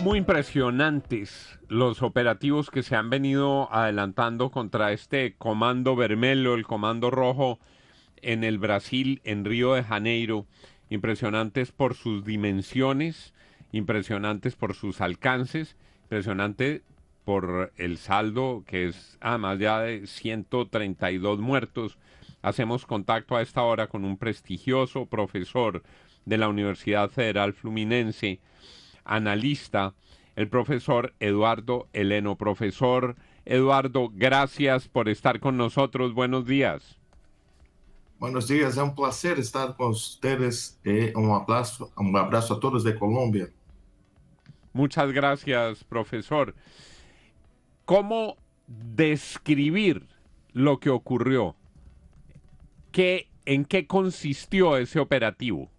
Muy impresionantes los operativos que se han venido adelantando contra este Comando Vermelho, el Comando Rojo en el Brasil, en Río de Janeiro. Impresionantes por sus dimensiones, impresionantes por sus alcances, impresionante por el saldo que es además ya de 132 muertos. Hacemos contacto a esta hora con un prestigioso profesor de la Universidad Federal Fluminense, analista, el profesor Eduardo Heleno. Profesor Eduardo, gracias por estar con nosotros. Buenos días. Buenos días, é um prazer estar com vocês e um abraço a todos de Colômbia. Muchas gracias, profesor. ¿Cómo describir lo que ocurrió? ¿En qué consistió ese operativo?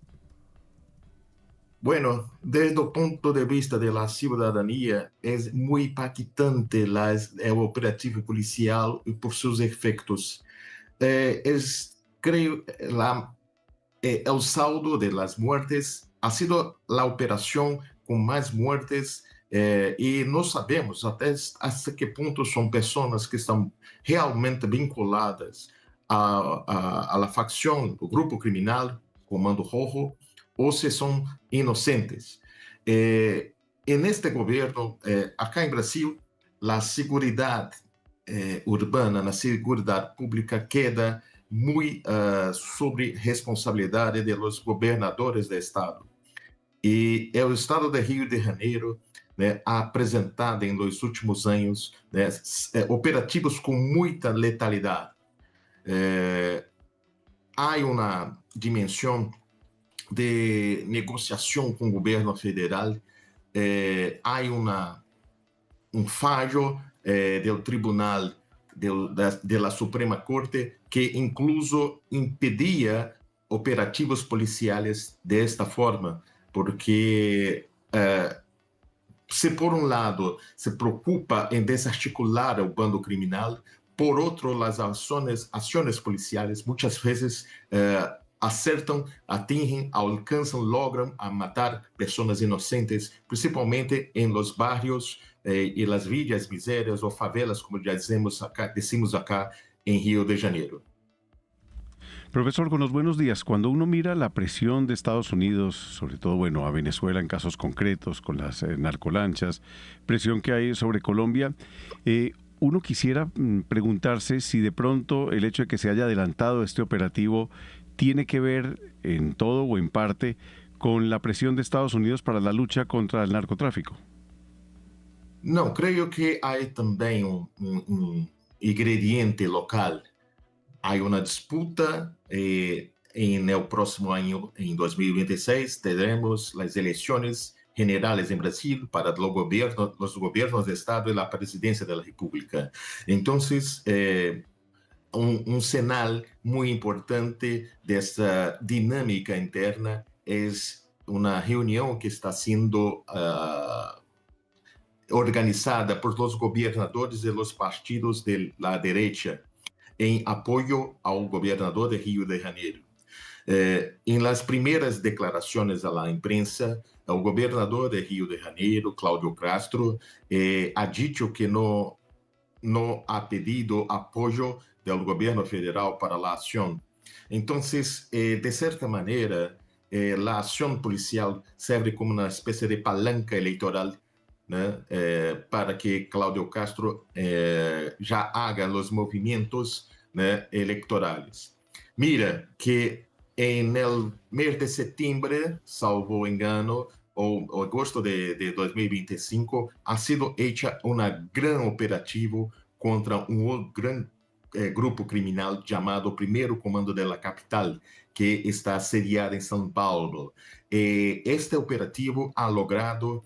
Bueno, desde o ponto de vista da cidadania, é muito impactante o operativo policial e por seus efeitos. Creio, el saldo de las muertes ha sido la operación con más muertes y no sabemos hasta qué punto son personas que están realmente vinculadas a la facción, o grupo criminal, Comando Rojo, o si son inocentes. En este gobierno, acá en Brasil, la seguridad urbana, la seguridad pública queda muito sobre responsabilidade dos governadores do estado. E o estado de Rio de Janeiro, né, ha apresentado em nos últimos anos, né, operativos com muita letalidade. Há uma dimensão de negociação com o governo federal, há fallo do tribunal de la Suprema Corte que incluso impedia operativos policiais desta forma, porque se por um lado se preocupa em desarticular o bando criminal, por outro as ações policiais muitas vezes acertam, atingem, alcançam, logram a matar pessoas inocentes, principalmente em los barrios e las villas misérias ou favelas, como já decimos acá em Rio de Janeiro. Profesor, con los buenos días. Cuando uno mira la presión de Estados Unidos, sobre todo, bueno, a Venezuela en casos concretos, con las narcolanchas, presión que hay sobre Colombia, uno quisiera preguntarse si de pronto el hecho de que se haya adelantado este operativo tiene que ver en todo o en parte con la presión de Estados Unidos para la lucha contra el narcotráfico. Não, creio que há também ingrediente local. Há uma disputa no próximo ano, em 2026, teremos as eleições generales em Brasil para os governos de Estado e a presidência da República. Então, sinal muito importante dessa dinâmica interna é uma reunião que está sendo organizada por los governadores de los partidos de la derecha em apoio ao governador de Rio de Janeiro. Em las primeiras declarações à imprensa, o governador de Rio de Janeiro, Cláudio Castro, ha dito que não ha pedido apoio do governo federal para a ação. Então, de certa maneira, a ação policial serve como uma espécie de palanca eleitoral, né, para que Cláudio Castro já haga os movimentos, né, eleitorais. Mira que no mês de setembro, salvo engano, ou agosto de 2025, ha sido hecha uma gran operativo contra gran grupo criminal chamado Primeiro Comando da Capital, que está sediado em São Paulo. Este operativo ha logrado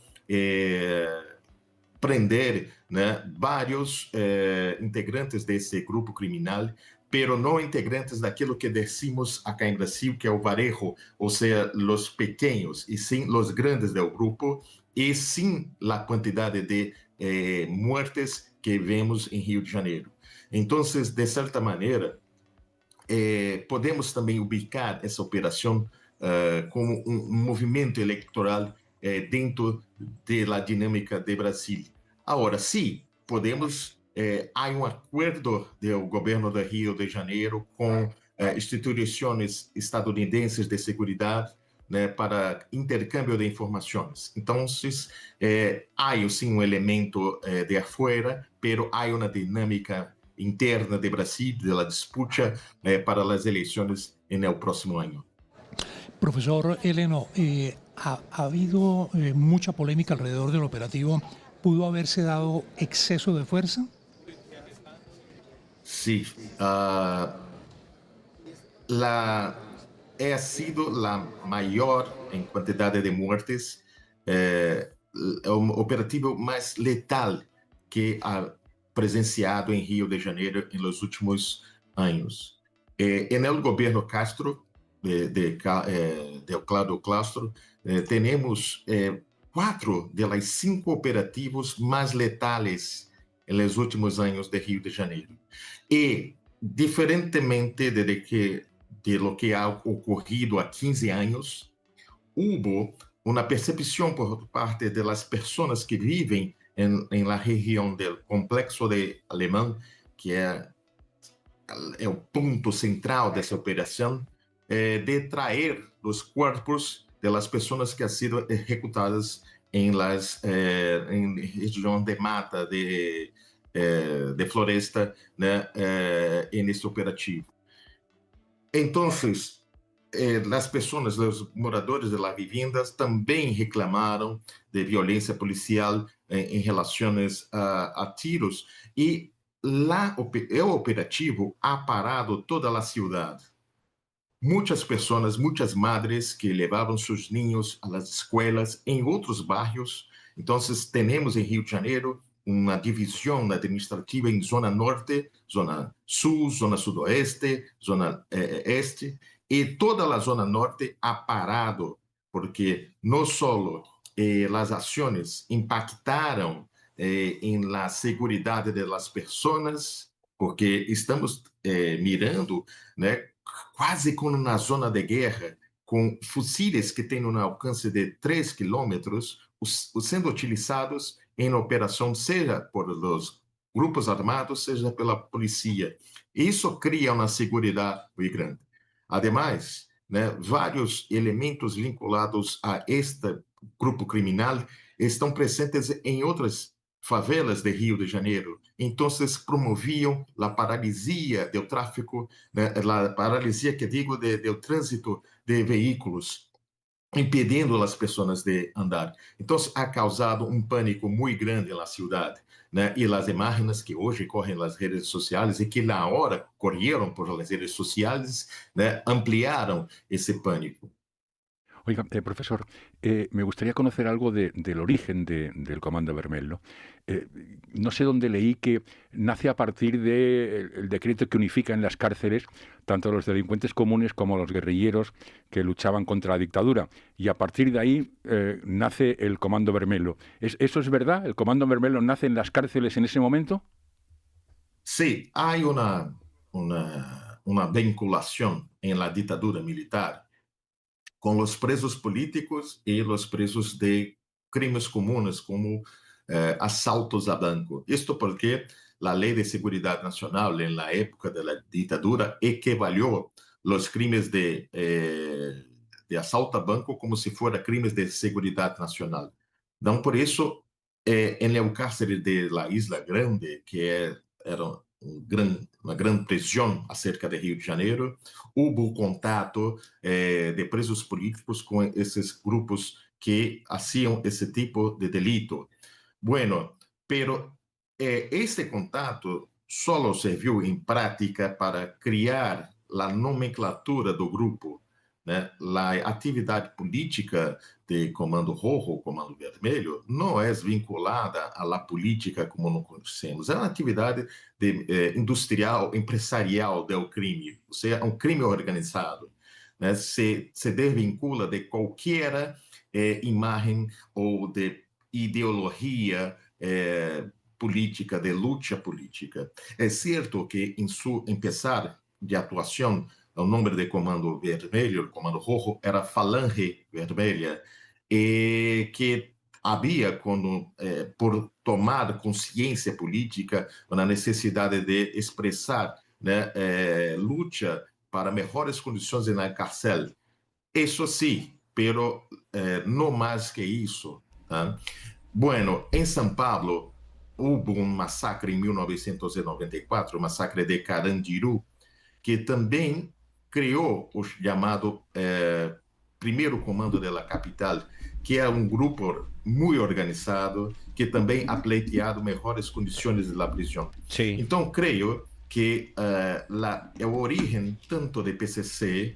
prender, né, vários integrantes desse grupo criminal, pero não integrantes daquilo que decimos acá em Brasil, que é o varejo, ou seja, os pequenos, e sim os grandes do grupo, e sim a quantidade de mortes que vemos em Rio de Janeiro. Então, de certa maneira, podemos também ubicar essa operação como um movimento eleitoral dentro da dinâmica de Brasil. Agora, sim, podemos, há um acordo do governo do Rio de Janeiro com instituições estadunidenses de segurança, né, para intercâmbio de informações. Então, há sim um elemento de afuera, pero há uma dinâmica interna de Brasil, de la disputa para as eleições no próximo ano. Profesor Heleno, ha habido mucha polémica alrededor del operativo. ¿Pudo haberse dado exceso de fuerza? Sí, ha sido la mayor en cantidad de muertes, el operativo más letal que ha presenciado en Río de Janeiro en los últimos años. En el gobierno Castro, de Claudio Castro, tenemos 4 de las 5 operativos más letales en los últimos años de Río de Janeiro. Y diferentemente de lo que ha ocurrido há 15 anos, hubo uma percepção por parte de las personas que vivem em la região del complexo de Alemão, que é o ponto central dessa operação, de traer os corpos de las pessoas que han sido ejecutadas em região de mata, de floresta, né, nesse operativo. Então, as pessoas, os moradores de las viviendas também reclamaram de violência policial em relações a tiros, e o operativo ha parado toda a cidade. Muitas pessoas, muitas madres que levavam seus ninhos às escolas em outros bairros. Então, temos em Rio de Janeiro uma divisão administrativa em zona norte, zona sul, zona sudoeste, zona este, e toda a zona norte ha parado, porque não só as ações impactaram em la segurança das pessoas, porque estamos mirando, né, quase como na zona de guerra, com fuzis que têm um alcance de 3 quilômetros, sendo utilizados em operação, seja por os grupos armados, seja pela polícia. Isso cria uma segurança muito grande. Ademais, né, vários elementos vinculados a este grupo criminal estão presentes em outras favelas de Rio de Janeiro. Então, promoviam a paralisia do tráfico, né, a paralisia que digo do trânsito de veículos, impedindo as pessoas de andar. Então, ha causado um pânico muito grande na cidade, né? E as imagens que hoje correm nas redes sociais e que na hora correram por las redes sociais, né, ampliaram esse pânico. Oiga, profesor, me gustaría conocer algo del origen del Comando Vermelho. No sé dónde leí que nace a partir del decreto que unifica en las cárceles tanto a los delincuentes comunes como a los guerrilleros que luchaban contra la dictadura. Y a partir de ahí nace el Comando Vermelho. ¿Eso es verdad? ¿El Comando Vermelho nace en las cárceles en ese momento? Sí, hay una vinculación en la dictadura militar com os presos políticos e os presos de crimes comuns, como assaltos a banco. Isto porque a Lei de Seguridade Nacional, na época da ditadura, equivaleu os crimes de assalto a banco como se fossem crimes de seguridade nacional. Então, por isso, no cárcere de la Isla Grande, que era uma grande prisão acerca de Rio de Janeiro, houve contato de presos políticos com esses grupos que faziam esse tipo de delito. Bueno, pero este contato só serviu em prática para criar a nomenclatura do grupo, né? A atividade política de Comando Rojo, Comando Vermelho, não é vinculada à política como nós conhecemos. É uma atividade industrial, empresarial do crime, ou seja, é um crime organizado, né? Se desvincula de qualquer imagem ou de ideologia política, de luta política. É certo que em seu começar de atuação, o nome de Comando Vermelho, Comando Rojo, era Falange Vermelha, que havia, por tomar consciência política, a necessidade de expressar, né, luta para melhores condições na cárcel. Isso sim, pero não mais que isso. Tá? Bueno, em São Paulo, houve um massacre em 1994, o massacre de Carandiru, que também criou o chamado Primeiro Comando da Capital, que é um grupo muito organizado, que também ha pleiteado melhores condições da prisão. Sí. Então, creio que a origem tanto de PCC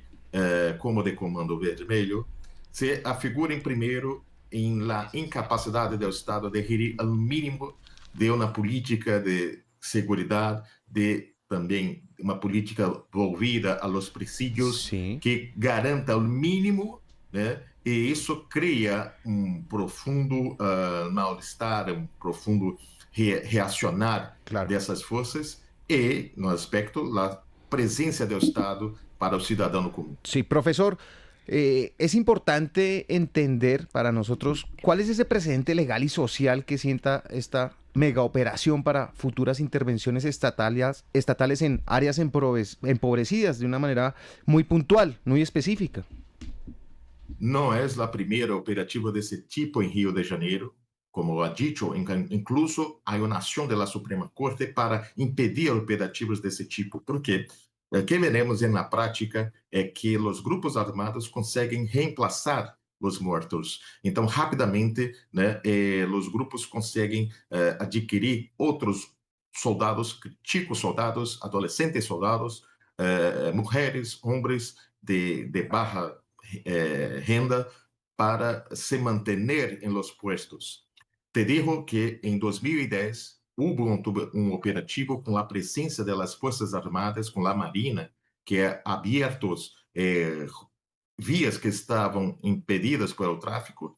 como de Comando Vermelho se afigura primeiro em la incapacidade do Estado de gerir ao mínimo de uma política de segurança, de também uma política volvida a los presídios Sí. que garanta o mínimo, né? E isso cria profundo mal-estar, profundo reacionar Claro. dessas forças e, no aspecto, a presença do Estado para o cidadão comum. Sí, profesor, es importante entender para nosotros cuál es ese precedente legal y social que sienta esta mega operación para futuras intervenciones estatales en áreas empobrecidas de una manera muy puntual, muy específica. Não é a primeira operativa desse tipo em Rio de Janeiro, como ha dicho, incluso há uma ação da Suprema Corte para impedir operativos desse tipo. Por quê? O que veremos na prática é que os grupos armados conseguem reemplaçar os mortos. Então, rapidamente, né, os grupos conseguem adquirir outros soldados, chicos soldados, adolescentes soldados, mulheres, homens de baixa renda, para se manter em los puestos. Te digo que em 2010 houve um operativo com a presença das Forças Armadas, com a Marina, que abertos vias que estavam impedidas pelo tráfico,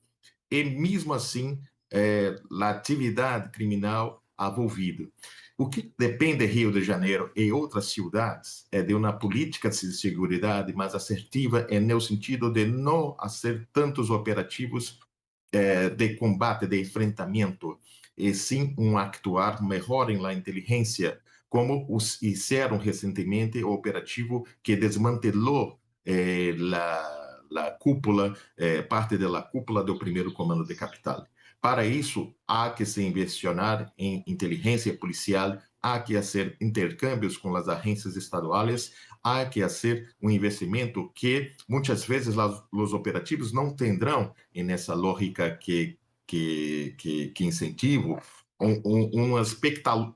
e mesmo assim a atividade criminal envolvida. O que depende de Rio de Janeiro e outras cidades é de uma política de segurança mais assertiva, no sentido de não fazer tantos operativos de combate, de enfrentamento, e sim actuar melhor em la inteligência, como fizeram recentemente o operativo que desmantelou a cúpula, parte da cúpula do primeiro comando de capital. Para isso, há que se investir em inteligência policial, há que fazer intercâmbios com as agências estaduais, há que fazer um investimento que muitas vezes os operativos não terão nessa lógica que incentivo uma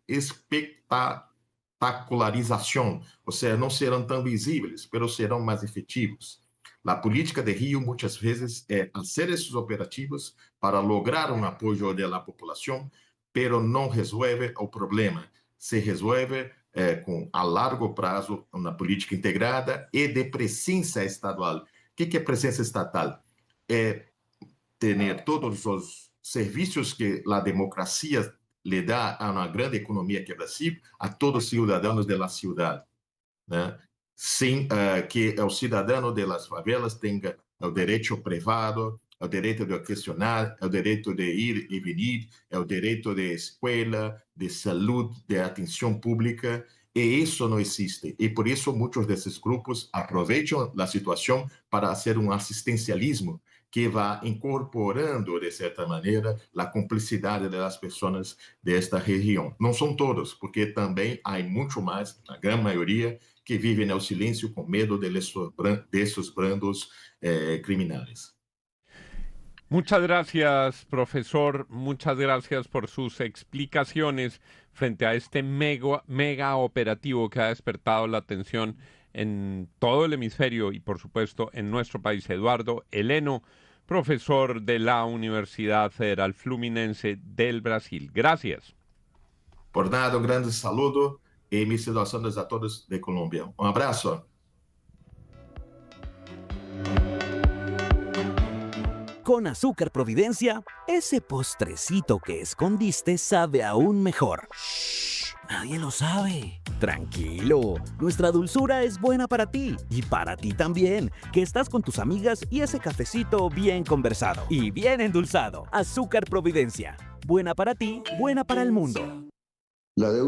espetacularização, ou seja, não serão tão visíveis, mas serão mais efetivos. A política de Rio muitas vezes é fazer esses operativos para lograr um apoio da população, pero não resolve o problema. Se resolve a largo prazo uma política integrada e de presença estadual. O que é presença estatal? É ter todos os serviços que a democracia lhe dá a uma grande economia que é o Brasil, a todos os cidadãos da cidade, né? Sem que o cidadão das favelas tenha o direito privado, o direito de questionar, o direito de ir e vir, o direito de escola, de saúde, de atenção pública, e isso não existe. E por isso muitos desses grupos aproveitam a situação para fazer um assistencialismo que vai incorporando, de certa maneira, a cumplicidade das pessoas desta região. Não são todos, porque também há muito mais, na grande maioria, que vivem no silêncio com medo desses brandos criminales. Muchas gracias, profesor. Muchas gracias por sus explicaciones frente a este mega operativo que ha despertado la atención en todo el hemisferio y, por supuesto, en nuestro país. Eduardo Heleno, profesor de la Universidad Federal Fluminense del Brasil. Gracias. Por nada, um grande saludo e mis saudações a todos de Colômbia. Um abraço. Con Azúcar Providencia, ese postrecito que escondiste sabe aún mejor. Shh, nadie lo sabe. Tranquilo, nuestra dulzura es buena para ti y para ti también, que estás con tus amigas y ese cafecito bien conversado y bien endulzado. Azúcar Providencia, buena para ti, buena para el mundo. La deuda